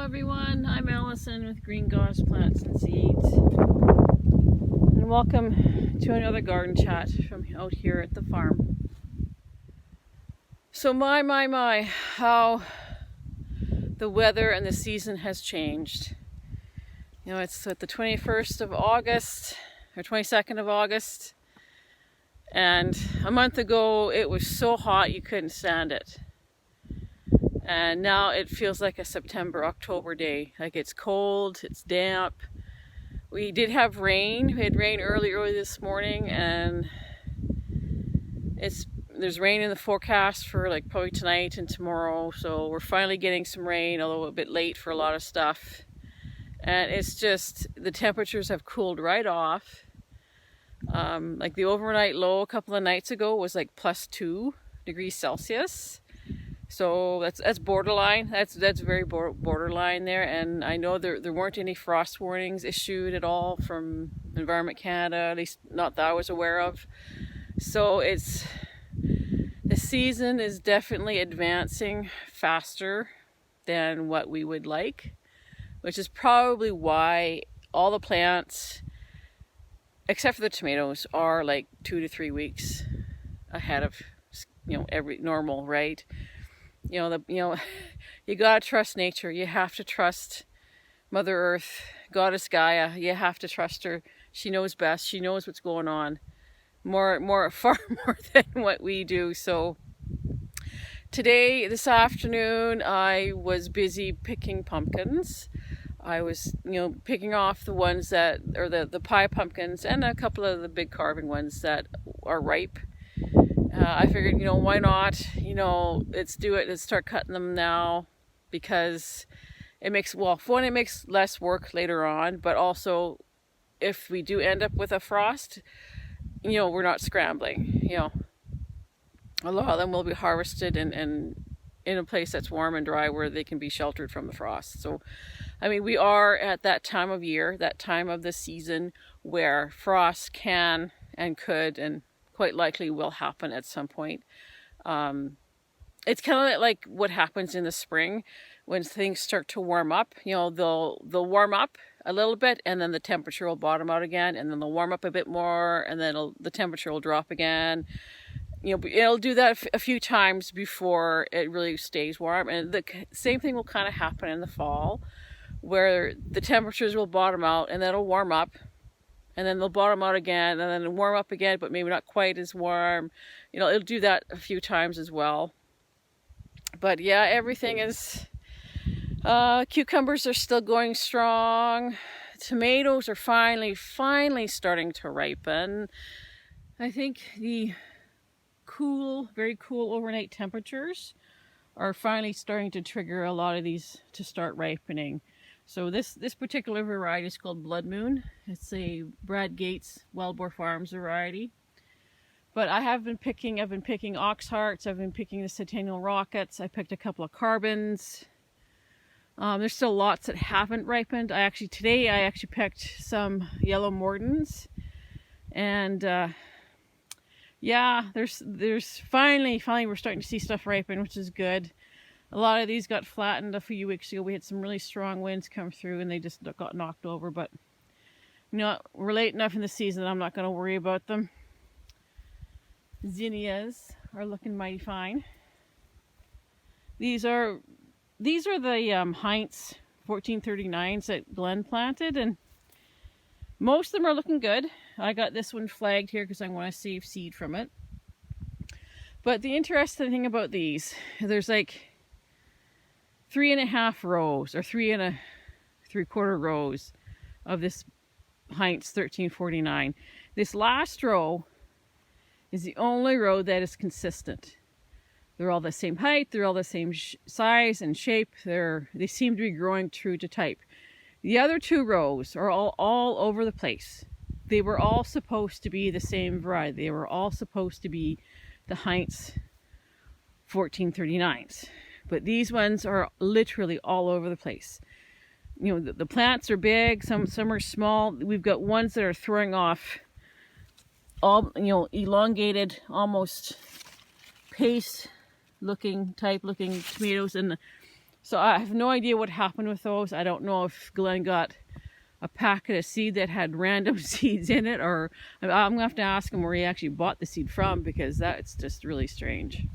everyone, I'm Allison with Green Goddess Plants and Seeds, and welcome to another garden chat from out here at the farm. So my, how the weather and the season has changed. You know, it's at the 21st of August, or 22nd of August, and a month ago it was so hot you couldn't stand it. And now it feels like a September, October day. Like it's cold, it's damp. We did have rain. We had rain early this morning, and there's rain in the forecast for like probably tonight and tomorrow. So we're finally getting some rain, although a bit late for a lot of stuff. And it's just, the temperatures have cooled right off. Like the overnight low a couple of nights ago was like +2 degrees Celsius. So that's borderline. That's very borderline there. And I know there weren't any frost warnings issued at all from Environment Canada, at least not that I was aware of. So the season is definitely advancing faster than what we would like, which is probably why all the plants, except for the tomatoes, are like 2 to 3 weeks ahead of, every normal, right? You gotta trust nature. You have to trust Mother Earth, Goddess Gaia. You have to trust her. She knows best. She knows what's going on. Far more than what we do. So this afternoon, I was busy picking pumpkins. I was, picking off the ones that are the pie pumpkins and a couple of the big carving ones that are ripe. I figured, why not? Let's do it. Let's start cutting them now, because it makes less work later on, but also if we do end up with a frost, we're not scrambling. A lot of them will be harvested and in a place that's warm and dry where they can be sheltered from the frost. So, we are at that time of year, that time of the season where frost can and could and quite likely will happen at some point. It's kind of like what happens in the spring when things start to warm up. They'll warm up a little bit, and then the temperature will bottom out again, and then they'll warm up a bit more, and then the temperature will drop again. It'll do that a few times before it really stays warm. And the same thing will kind of happen in the fall, where the temperatures will bottom out, and then it'll warm up, and then they'll bottom out again, and then warm up again, but maybe not quite as warm. It'll do that a few times as well. But yeah, everything is, cucumbers are still going strong. Tomatoes are finally starting to ripen. I think the very cool overnight temperatures are finally starting to trigger a lot of these to start ripening. So this particular variety is called Blood Moon. It's a Brad Gates Wildboar Farms variety. But I've been picking ox hearts, I've been picking the centennial rockets, I picked a couple of carbons. There's still lots that haven't ripened. Today I actually picked some yellow mordants. And there's finally we're starting to see stuff ripen, which is good. A lot of these got flattened a few weeks ago. We had some really strong winds come through and they just got knocked over. But, we're late enough in the season, I'm not going to worry about them. Zinnias are looking mighty fine. These are the Heinz 1439s that Glenn planted, and most of them are looking good. I got this one flagged here because I want to save seed from it. But the interesting thing about these, there's like 3.5 rows or 3 3/4 rows of this Heinz 1349. This last row is the only row that is consistent. They're all the same height, they're all the same size and shape. They seem to be growing true to type. The other 2 rows are all over the place. They were all supposed to be the same variety. They were all supposed to be the Heinz 1439s. But these ones are literally all over the place. The plants are big, some are small. We've got ones that are throwing off all, elongated, almost paste looking tomatoes, and So I have no idea what happened with those. I don't know if Glenn got a packet of seed that had random seeds in it, or I'm gonna have to ask him where he actually bought the seed from, because that's just really strange.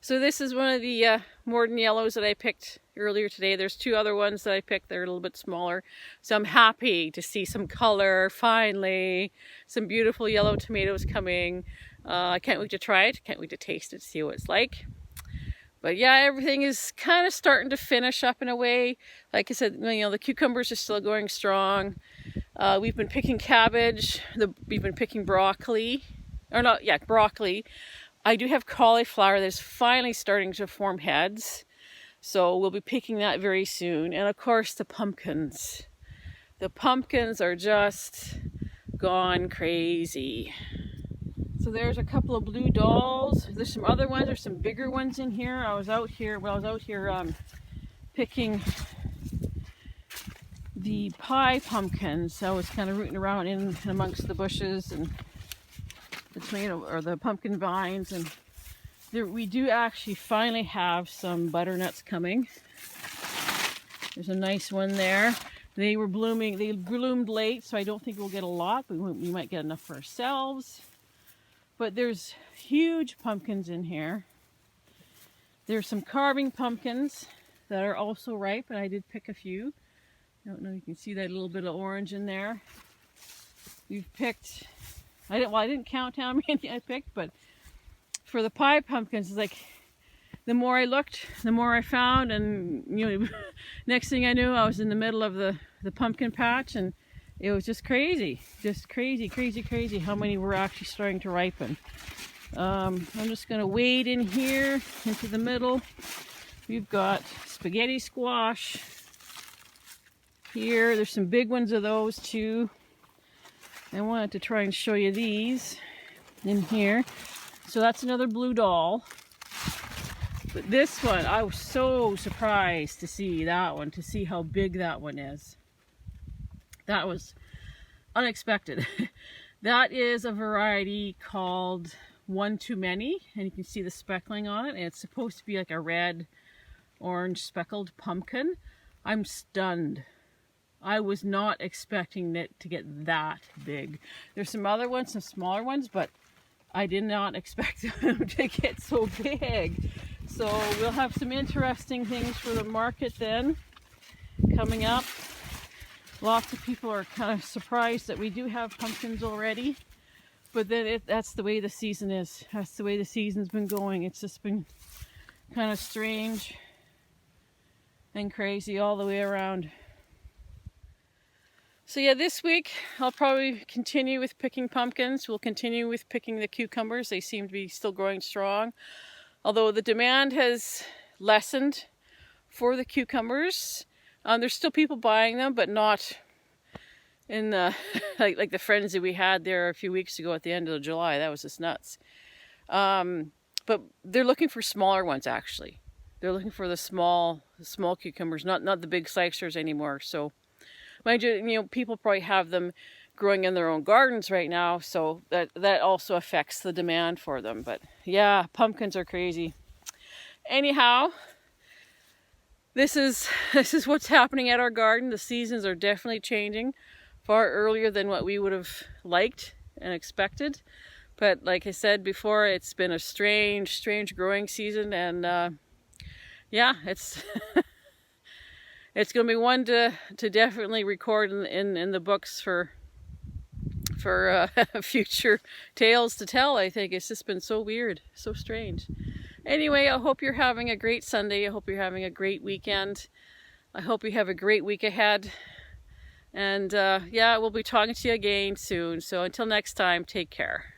So this is one of the Morden yellows that I picked earlier today. There's two other ones that I picked. They're a little bit smaller. So I'm happy to see some color finally, some beautiful yellow tomatoes coming. I can't wait to try it. Can't wait to taste it, see what it's like. But yeah, everything is kind of starting to finish up in a way. Like I said, the cucumbers are still going strong. We've been picking cabbage. We've been picking broccoli. Broccoli. I do have cauliflower that's finally starting to form heads. So we'll be picking that very soon. And of course, the pumpkins. The pumpkins are just gone crazy. So there's a couple of blue dolls. There's some other ones. There's some bigger ones in here. I was out here picking the pie pumpkins. I was kind of rooting around in amongst the bushes and the tomato or the pumpkin vines, and we do actually finally have some butternuts coming. There's a nice one there. They were blooming. They bloomed late, so I don't think we'll get a lot, but we might get enough for ourselves. But there's huge pumpkins in here. There's some carving pumpkins that are also ripe, and I did pick a few. I don't know if you can see that little bit of orange in there. We've picked, I didn't count how many I picked, but for the pie pumpkins, it's like the more I looked, the more I found, and next thing I knew, I was in the middle of the pumpkin patch, and it was just crazy how many were actually starting to ripen. I'm just going to wade in here into the middle. We've got spaghetti squash here. There's some big ones of those too. I wanted to try and show you these in here. So that's another blue doll. But this one, I was so surprised to see that one, to see how big that one is. That was unexpected. That is a variety called One Too Many, and you can see the speckling on it, and it's supposed to be like a red, orange speckled pumpkin. I'm stunned. I was not expecting it to get that big. There's some other ones, some smaller ones, but I did not expect them to get so big. So we'll have some interesting things for the market then coming up. Lots of people are kind of surprised that we do have pumpkins already, but then that's the way the season is. That's the way the season's been going. It's just been kind of strange and crazy all the way around. So yeah, this week I'll probably continue with picking pumpkins. We'll continue with picking the cucumbers. They seem to be still growing strong. Although the demand has lessened for the cucumbers. There's still people buying them, but not in the like the frenzy we had there a few weeks ago at the end of July. That was just nuts. But they're looking for smaller ones actually. They're looking for the small cucumbers, not the big slicers anymore. So mind you, people probably have them growing in their own gardens right now, so that also affects the demand for them. But yeah, pumpkins are crazy. Anyhow, this is what's happening at our garden. The seasons are definitely changing far earlier than what we would have liked and expected. But like I said before, it's been a strange growing season, and yeah, it's it's going to be one to definitely record in the books for future tales to tell. I think it's just been so weird, so strange. Anyway, I hope you're having a great Sunday. I hope you're having a great weekend. I hope you have a great week ahead. And yeah, we'll be talking to you again soon. So until next time, take care.